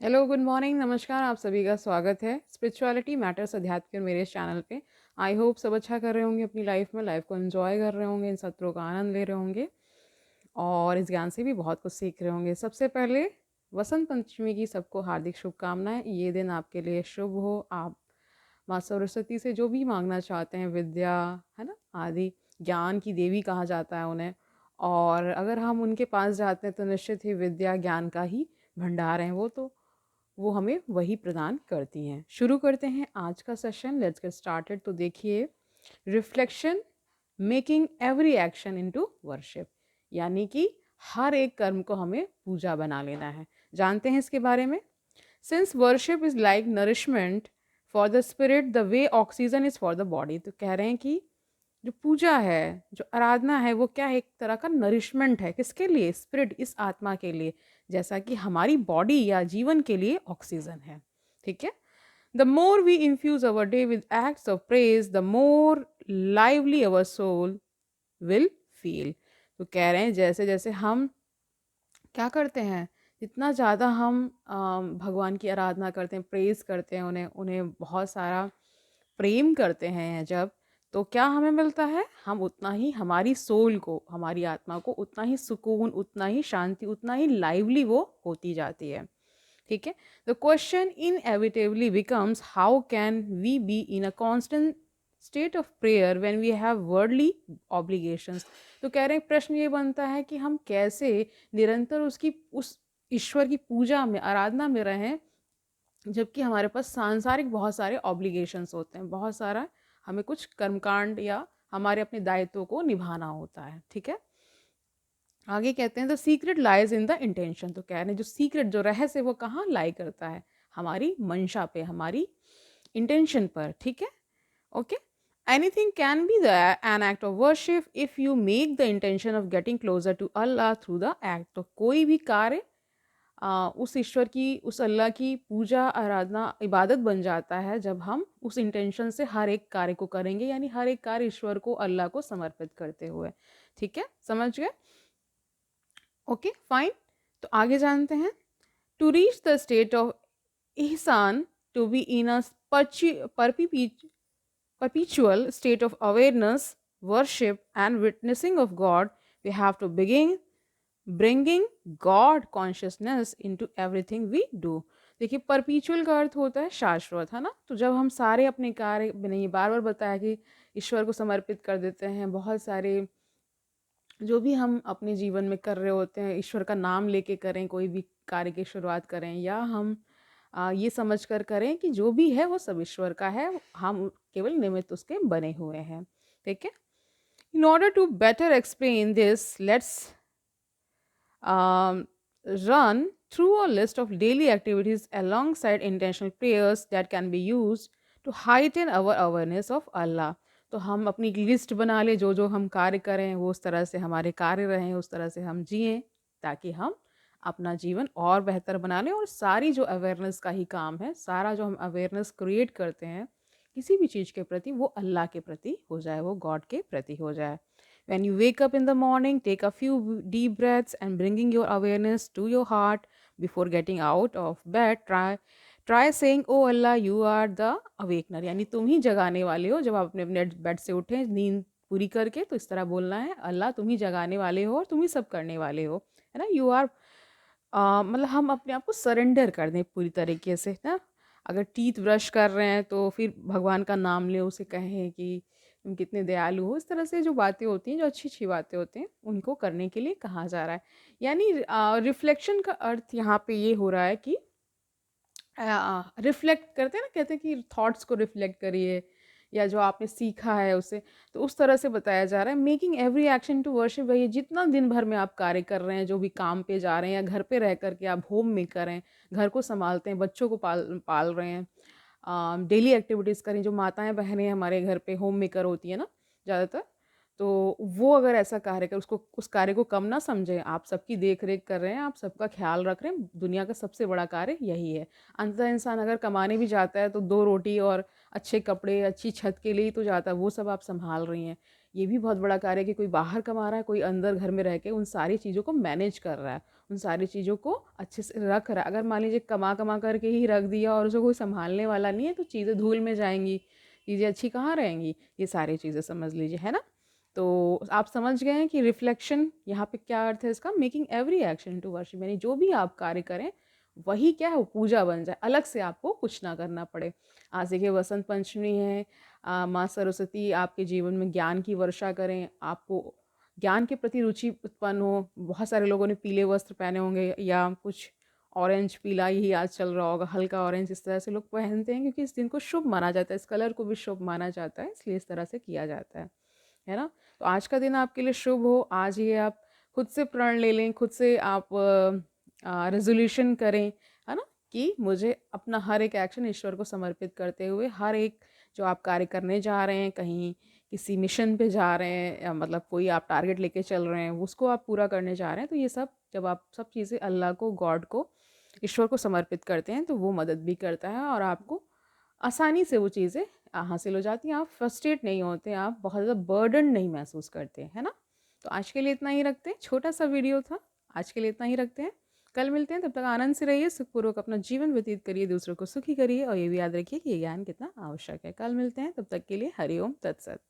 Hello, good morning, नमस्कार। आप सभी का स्वागत है स्पिरिचुअलिटी मैटर्स अध्यात्म के मेरे इस चैनल पे। आई होप सब अच्छा कर रहे होंगे अपनी लाइफ को एंजॉय कर रहे होंगे, इन सत्रों का आनंद ले रहे होंगे और इस ज्ञान से भी बहुत कुछ सीख रहे होंगे। सबसे पहले वसंत पंचमी की सबको हार्दिक शुभकामनाएं। ये दिन आपके लिए शुभ हो। आप माँ सरस्वती से जो भी मांगना चाहते हैं, विद्या है ना आदि, ज्ञान की देवी कहा जाता है उन्हें। और अगर हम उनके पास जाते हैं तो निश्चित ही विद्या ज्ञान का ही भंडार है वो हमें वही प्रदान करती हैं। शुरू करते हैं आज का सेशन। Let's get started. तो देखिए, reflection making every action into worship, यानी कि हर एक कर्म को हमें पूजा बना लेना है। जानते हैं इसके बारे में। Since worship is like nourishment for the spirit the way oxygen is for the body, तो कह रहे हैं कि जो पूजा है, जो आराधना है, वो क्या है, एक तरह का नरिशमेंट है। किसके लिए? स्पिरिट, इस आत्मा के लिए, जैसा कि हमारी बॉडी या जीवन के लिए ऑक्सीजन है। ठीक है। The more we infuse our day with acts of praise the more lively our soul will feel. तो कह रहे हैं जैसे जैसे हम क्या करते हैं, जितना ज़्यादा हम भगवान की आराधना करते हैं, प्रेज करते हैं, उन्हें उन्हें बहुत सारा प्रेम करते हैं जब, तो क्या हमें मिलता है? हम उतना ही, हमारी सोल को, हमारी आत्मा को उतना ही सुकून, उतना ही शांति, उतना ही लाइवली वो होती जाती है। ठीक है। The question inevitably becomes how can we be in a constant state of prayer when we have worldly obligations. तो कह रहे हैं, प्रश्न ये बनता है कि हम कैसे निरंतर उसकी, उस ईश्वर की पूजा में, आराधना में रहें, जबकि हमारे पास सांसारिक बहुत सारे ऑब्लिगेशंस होते हैं, बहुत सारा हमें कुछ कर्मकांड या हमारे अपने दायित्वों को निभाना होता है। ठीक है। आगे कहते हैं the secret lies in the intention. तो कह रहे हैं जो सीक्रेट, जो रहस्य, वो कहाँ लाई करता है? हमारी मंशा पे, हमारी इंटेंशन पर। ठीक है। Okay. Anything can be the an act of worship if you make the intention of getting closer to Allah through the act. तो कोई भी कार्य उस ईश्वर की, उस अल्लाह की पूजा, आराधना, इबादत बन जाता है जब हम उस इंटेंशन से हर एक कार्य को करेंगे, यानी हर एक कार्य ईश्वर को, अल्लाह को समर्पित करते हुए। ठीक है, समझ गए? Okay, fine. तो आगे जानते हैं। To reach the state of ihsan, to be in a perpetual state of awareness, worship, and witnessing of God, we have to begin bringing God consciousness into everything we do। देखिए, परपीचुअल का अर्थ होता है शाश्वत, है ना। तो जब हम सारे अपने कार्य, मैंने ये बार बार बताया कि ईश्वर को समर्पित कर देते हैं, बहुत सारे जो भी हम अपने जीवन में कर रहे होते हैं, ईश्वर का नाम लेके करें, कोई भी कार्य की शुरुआत करें, या हम ये समझ कर करें कि जो भी है वो सब ईश्वर का है, हम केवल निमित्त उसके बने हुए हैं। ठीक है। In order to better explain this, let's run through a list of daily activities alongside intentional prayers that can be used to heighten our awareness of Allah। तो हम अपनी एक लिस्ट बना ले, जो जो हम कार्य करें वो उस तरह से हमारे कार्य रहें, उस तरह से हम जिएं, ताकि हम अपना जीवन और बेहतर बना लें। और सारी जो अवेयरनेस का ही काम है, सारा जो हम अवेयरनेस क्रिएट करते हैं किसी भी चीज़ के प्रति, वो अल्लाह के प्रति हो जाए, वो गॉड के प्रति हो जाए। When you wake up in the morning, take a few deep breaths and bringing your awareness to your heart before getting out of bed. Try saying, "Oh Allah, you are the awakener", यानी तुम ही जगाने वाले हो। जब आप अपने अपने bed से उठें नींद पूरी करके, तो इस तरह बोलना है, अल्लाह तुम ही जगाने वाले हो और तुम ही सब करने वाले हो, है ना। यू आर, मतलब हम अपने आप को सरेंडर कर दें पूरी तरीके से ना। अगर टीथ ब्रश कर रहे हैं तो फिर भगवान का नाम लें, उसे कहें कि तुम कितने दयालु हो। इस तरह से जो बातें होती हैं, जो अच्छी अच्छी बातें होती हैं, उनको करने के लिए कहा जा रहा है। यानी रिफ्लेक्शन का अर्थ यहाँ पे ये हो रहा है कि रिफ्लेक्ट करते हैं ना, कहते हैं कि थॉट्स को रिफ्लेक्ट करिए, या जो आपने सीखा है उसे, तो उस तरह से बताया जा रहा है। Making every action to worship, वही जितना दिन भर में आप कार्य कर रहे हैं, जो भी काम पे जा रहे हैं, या घर पे रह करके आप होम मेकर हैं, घर को संभालते हैं, बच्चों को पाल पाल रहे हैं, डेली एक्टिविटीज़ करें। जो माताएं बहनें हमारे घर पे होम मेकर होती है ना ज़्यादातर, तो वो अगर ऐसा कार्य कर, उसको, उस कार्य को कम ना समझें। आप सबकी देख रेख कर रहे हैं, आप सबका ख्याल रख रहे हैं, दुनिया का सबसे बड़ा कार्य यही है। अंततः इंसान अगर कमाने भी जाता है तो 2 रोटी और अच्छे कपड़े, अच्छी छत के लिए ही तो जाता है, वो सब आप संभाल रही हैं। ये भी बहुत बड़ा कार्य है कि कोई बाहर कमा रहा है, कोई अंदर घर में रह के उन सारी चीज़ों को मैनेज कर रहा है, उन सारी चीज़ों को अच्छे से रख रहा है। अगर मान लीजिए कमा कमा करके ही रख दिया और उसे कोई संभालने वाला नहीं है, तो चीज़ें धूल में जाएंगी, चीज़ें अच्छी कहाँ रहेंगी। ये सारी चीज़ें समझ लीजिए, है ना। तो आप समझ गए हैं कि रिफ्लेक्शन यहाँ पे क्या अर्थ है इसका, making every action to worship, यानी जो भी आप कार्य करें वही क्या है, वो पूजा बन जाए, अलग से आपको कुछ ना करना पड़े। आज देखिए वसंत पंचमी है, माँ सरस्वती आपके जीवन में ज्ञान की वर्षा करें, आपको ज्ञान के प्रति रुचि उत्पन्न हो। बहुत सारे लोगों ने पीले वस्त्र पहने होंगे, या कुछ ऑरेंज पीला ही आज चल रहा होगा, हल्का ऑरेंज, इस तरह से लोग पहनते हैं क्योंकि इस दिन को शुभ माना जाता है, इस कलर को भी शुभ माना जाता है, इसलिए इस तरह से किया जाता है ना। तो आज का दिन आपके लिए शुभ हो। आज ये आप खुद से प्रण ले लें, खुद से आप रेजोल्यूशन करें, है ना, कि मुझे अपना हर एक एक्शन ईश्वर को समर्पित करते हुए, हर एक जो आप कार्य करने जा रहे हैं, कहीं किसी मिशन पे जा रहे हैं, या मतलब कोई आप टारगेट लेके चल रहे हैं, उसको आप पूरा करने जा रहे हैं, तो ये सब जब आप सब चीज़ें अल्लाह को, गॉड को, ईश्वर को समर्पित करते हैं, तो वो मदद भी करता है और आपको आसानी से वो चीज़ें हासिल हो जाती हैं। आप फ्रस्ट्रेट नहीं होते, आप बहुत ज़्यादा बर्डन नहीं महसूस करते, है ना। तो आज के लिए इतना ही रखते हैं, छोटा सा वीडियो था, आज के लिए इतना ही रखते हैं। कल मिलते हैं, तब तक आनंद से रहिए, सुखपूर्वक अपना जीवन व्यतीत करिए, दूसरों को सुखी करिए, और ये भी याद रखिए कि ये ज्ञान कितना आवश्यक है। कल मिलते हैं, तब तक के लिए हरिओम तत्सत।